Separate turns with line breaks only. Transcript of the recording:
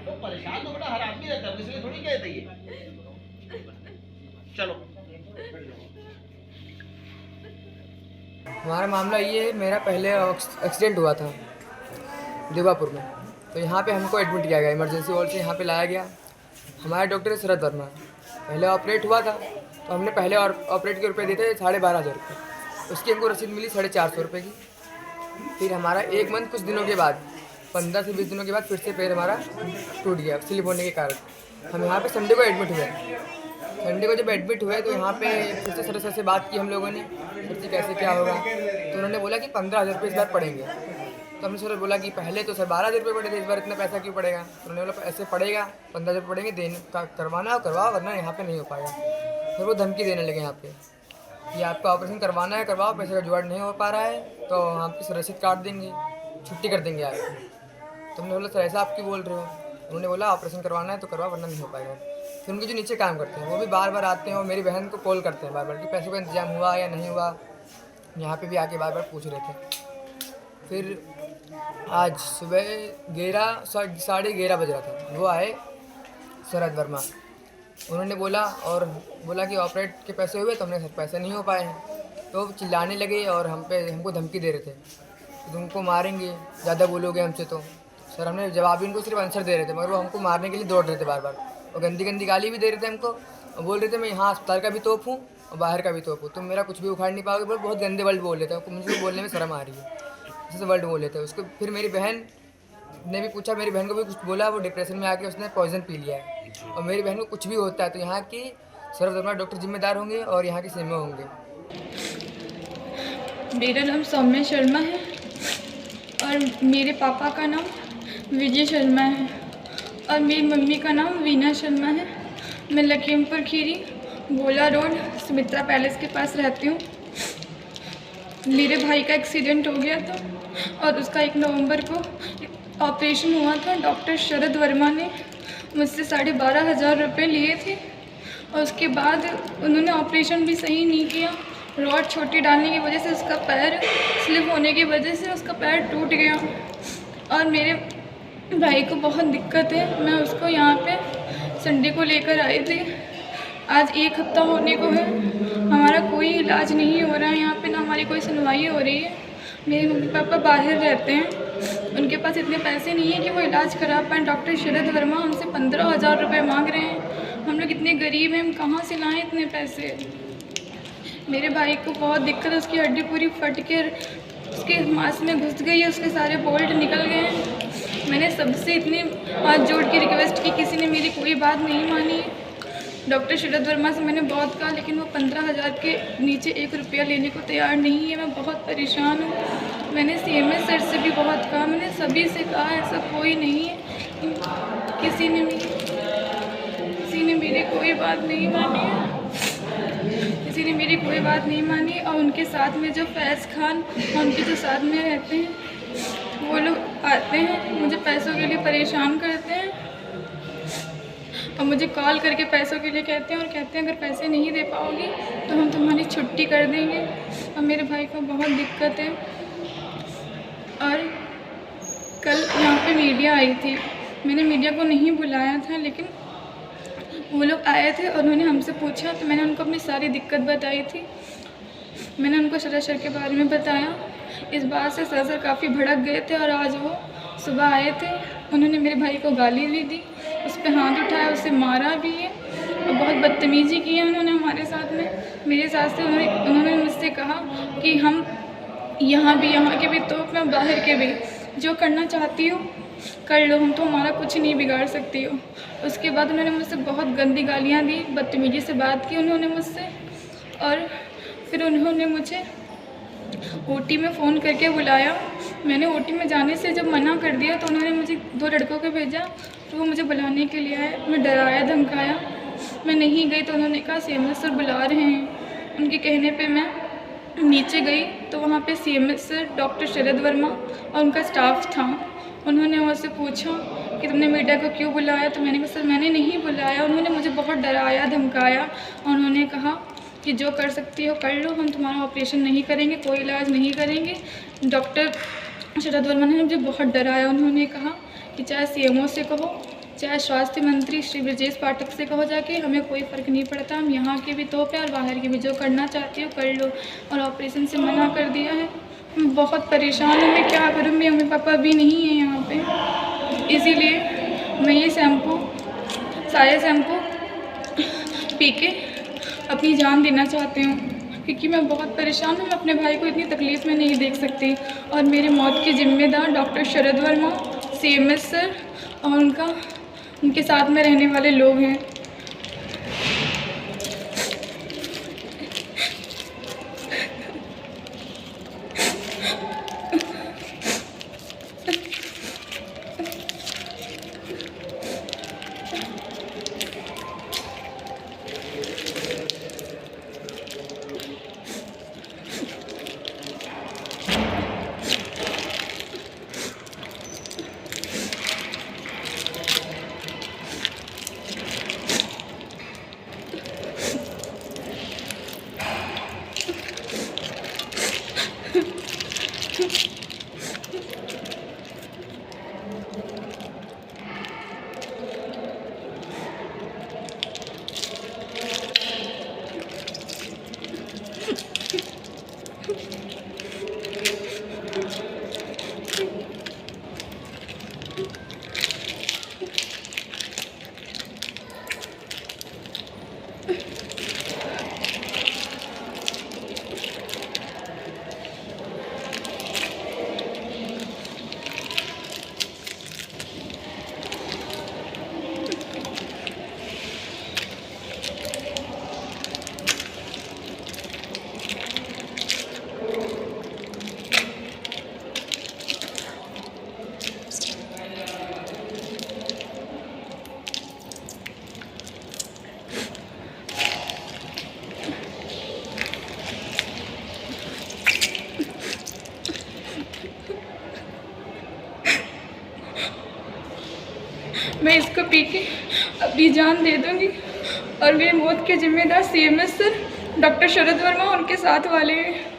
तो परेशान तो बड़ा हर आदमी रहता है, इसलिए थोड़ी कहते ये। चलो
हमारा मामला ये है, मेरा पहले एक्सीडेंट हुआ था देवापुर में, तो यहाँ पे हमको एडमिट किया गया, इमरजेंसी वार्ड से यहाँ पे लाया गया। हमारा डॉक्टर है शरद वर्मा। पहले ऑपरेट हुआ था तो हमने पहले ऑपरेट के रुपए दिए थे 12,500 रुपये, उसकी हमको रसीद मिली 450 रुपये की। फिर हमारा एक मंथ कुछ दिनों के बाद 15 से 20 दिनों के बाद फिर से पैर हमारा टूट गया स्लिप होने के कारण। हम यहाँ पे संडे को एडमिट हुए। संडे को जब एडमिट हुए तो यहाँ पे फिर से सर से बात की हम लोगों ने, सर जी कैसे क्या होगा, तो उन्होंने बोला कि 15,000 रुपये इस बार पड़ेंगे। तो हमने सर बोला कि पहले तो सर 12,000 रुपये पड़े थे, इस बार इतना पैसा क्यों पड़ेगा। तो उन्होंने बोला ऐसे पड़ेगा, 15,000 रुपये पड़ेंगे, देने का करवाना हो करवाओ, वरना यहाँ पे नहीं हो पाएगा। फिर वो धमकी देने लगे यहाँ पे कि आपका ऑपरेशन करवाना है करवाओ, पैसे का जुगाड़ नहीं हो पा रहा है तो आपकी रसीद काट देंगे, छुट्टी कर देंगे आपको। तो हमने बोला सर ऐसा आप क्यों बोल रहे हो। उन्होंने बोला ऑपरेशन करवाना है तो करवाओ, वरना नहीं हो पाएगा। फिर उनके जो नीचे काम करते हैं वो भी बार बार आते हैं और मेरी बहन को कॉल करते हैं बार बार कि पैसों का इंतजाम हुआ या नहीं हुआ, यहाँ पे भी आके बार बार पूछ रहे थे। फिर आज सुबह 11 बज रहा था, वो आए शरद वर्मा। उन्होंने बोला कि ऑपरेट के पैसे हुए, तो हमने सर पैसे नहीं हो पाए हैं। तो वो चिल्लाने लगे और हमको धमकी दे रहे थे कि तुमको मारेंगे, ज़्यादा बोलोगे हमसे तो। सर हमने जवाब उनको सिर्फ आंसर दे रहे थे, मगर वो हमको मारने के लिए दौड़ रहे थे बार बार, और गंदी गंदी गाली भी दे रहे थे हमको, और बोल रहे थे मैं यहाँ अस्पताल का भी तोप हूँ और बाहर का भी तोप हूँ, तुम मेरा कुछ भी उखाड़ नहीं पाओगे। बहुत गंदे वर्ड बोल रहे थे, मुझे बोलने में शर्म आ रही है, जैसे वर्ड बोल रहे थे उसको। फिर मेरी बहन ने भी पूछा, मेरी बहन को भी कुछ बोला, वो डिप्रेशन में आके उसने पॉइजन पी लिया है। और मेरी बहन को कुछ भी होता है तो यहाँ की शरद वर्मा डॉक्टर जिम्मेदार होंगे और यहाँ के सीएमओ होंगे।
मेरा नाम सौम्या शर्मा है और मेरे पापा का नाम विजय शर्मा है और मेरी मम्मी का नाम वीना शर्मा है। मैं लखीमपुर खीरी गोला रोड सुमित्रा पैलेस के पास रहती हूँ। मेरे भाई का एक्सीडेंट हो गया था और उसका 1 नवंबर को ऑपरेशन हुआ था। डॉक्टर शरद वर्मा ने मुझसे 12,500 रुपये लिए थे और उसके बाद उन्होंने ऑपरेशन भी सही नहीं किया। रॉड छोटी डालने की वजह से उसका पैर स्लिप होने की वजह से उसका पैर टूट गया और मेरे भाई को बहुत दिक्कत है। मैं उसको यहाँ पे संडे को लेकर आई थी। आज 1 हफ्ता होने को है, हमारा कोई इलाज नहीं हो रहा है यहाँ पे, ना हमारी कोई सुनवाई हो रही है। मेरे मम्मी पापा बाहर रहते हैं, उनके पास इतने पैसे नहीं है कि वो इलाज करा पाएँ। डॉक्टर शरद वर्मा हमसे 15,000 रुपये मांग रहे हैं। हम लोग इतने गरीब हैं, हम कहाँ से लाएँ इतने पैसे। मेरे भाई को बहुत दिक्कत है, उसकी हड्डी पूरी फट के उसके मांस में घुस गई है, उसके सारे बोल्ट निकल गए हैं। मैंने सबसे इतनी हाथ जोड़ के रिक्वेस्ट की, किसी ने मेरी कोई बात नहीं मानी। डॉक्टर शरद वर्मा से मैंने बहुत कहा, लेकिन वो 15,000 के नीचे 1 रुपया लेने को तैयार नहीं है। मैं बहुत परेशान हूँ। मैंने CMS सर से भी बहुत कहा, मैंने सभी से कहा, ऐसा कोई नहीं है। किसी ने मेरी कोई बात नहीं मानी है, किसी ने मेरी कोई बात नहीं मानी। और उनके साथ में जो फैज़ खान उनके जो साथ में रहते हैं, वो लोग आते हैं, मुझे पैसों के लिए परेशान करते हैं और मुझे कॉल करके पैसों के लिए कहते हैं और कहते हैं अगर पैसे नहीं दे पाओगी तो हम तुम्हारी छुट्टी कर देंगे। और मेरे भाई को बहुत दिक्कत है। और कल यहाँ पे मीडिया आई थी, मैंने मीडिया को नहीं बुलाया था, लेकिन वो लोग आए थे और उन्होंने हमसे पूछा तो मैंने उनको अपनी सारी दिक्कत बताई थी। मैंने उनको शरद सर के बारे में बताया। इस बात से सर काफ़ी भड़क गए थे और आज वो सुबह आए थे, उन्होंने मेरे भाई को गाली भी दी, उस पर हाथ उठाया, उसे मारा भी है और बहुत बदतमीज़ी की है उन्होंने हमारे साथ में। मेरे साथ से उन्होंने मुझसे कहा कि हम यहाँ के भी तो मैं बाहर के भी, जो करना चाहती हो कर लो, हम तो हमारा कुछ नहीं बिगाड़ सकती हो। उसके बाद उन्होंने मुझसे बहुत गंदी गालियाँ दी, बदतमीज़ी से बात की उन्होंने मुझसे। और फिर उन्होंने मुझे OT में फ़ोन करके बुलाया। मैंने OT में जाने से जब मना कर दिया तो उन्होंने मुझे 2 लड़कों को भेजा, तो वो मुझे बुलाने के लिए आए। मैं डराया धमकाया, मैं नहीं गई तो उन्होंने कहा CMS सर बुला रहे हैं। उनके कहने पे मैं नीचे गई तो वहाँ पे CMS सर, डॉक्टर शरद वर्मा और उनका स्टाफ था। उन्होंने मुझसे पूछा कि तुमने मीडिया को क्यों बुलाया, तो मैंने कहा सर मैंने नहीं बुलाया। उन्होंने मुझे बहुत डराया धमकाया और उन्होंने कहा कि जो कर सकती हो कर लो, हम तुम्हारा ऑपरेशन नहीं करेंगे, कोई इलाज नहीं करेंगे। डॉक्टर शरद वर्मा ने मुझे बहुत डराया। उन्होंने कहा कि चाहे CMO से कहो चाहे स्वास्थ्य मंत्री श्री ब्रजेश पाठक से कहो जाके, हमें कोई फ़र्क नहीं पड़ता। हम यहाँ के भी तो पे और बाहर के भी, जो करना चाहती हो कर लो, और ऑपरेशन से मना कर दिया है। मैं बहुत परेशान हूँ, मैं क्या करूँ, मेरे मम्मी पापा भी नहीं हैं यहाँ पे, इसीलिए मैं ये साया शैम्पू पी के अपनी जान देना चाहती हूँ, क्योंकि मैं बहुत परेशान हूँ। मैं अपने भाई को इतनी तकलीफ़ में नहीं देख सकती, और मेरी मौत के ज़िम्मेदार डॉक्टर शरद वर्मा, CMS सर और उनके साथ में रहने वाले लोग हैं। मैं इसको पी के अपनी जान दे दूँगी, और मेरी मौत के ज़िम्मेदार CMS सर, डॉक्टर शरद वर्मा, उनके साथ वाले हैं।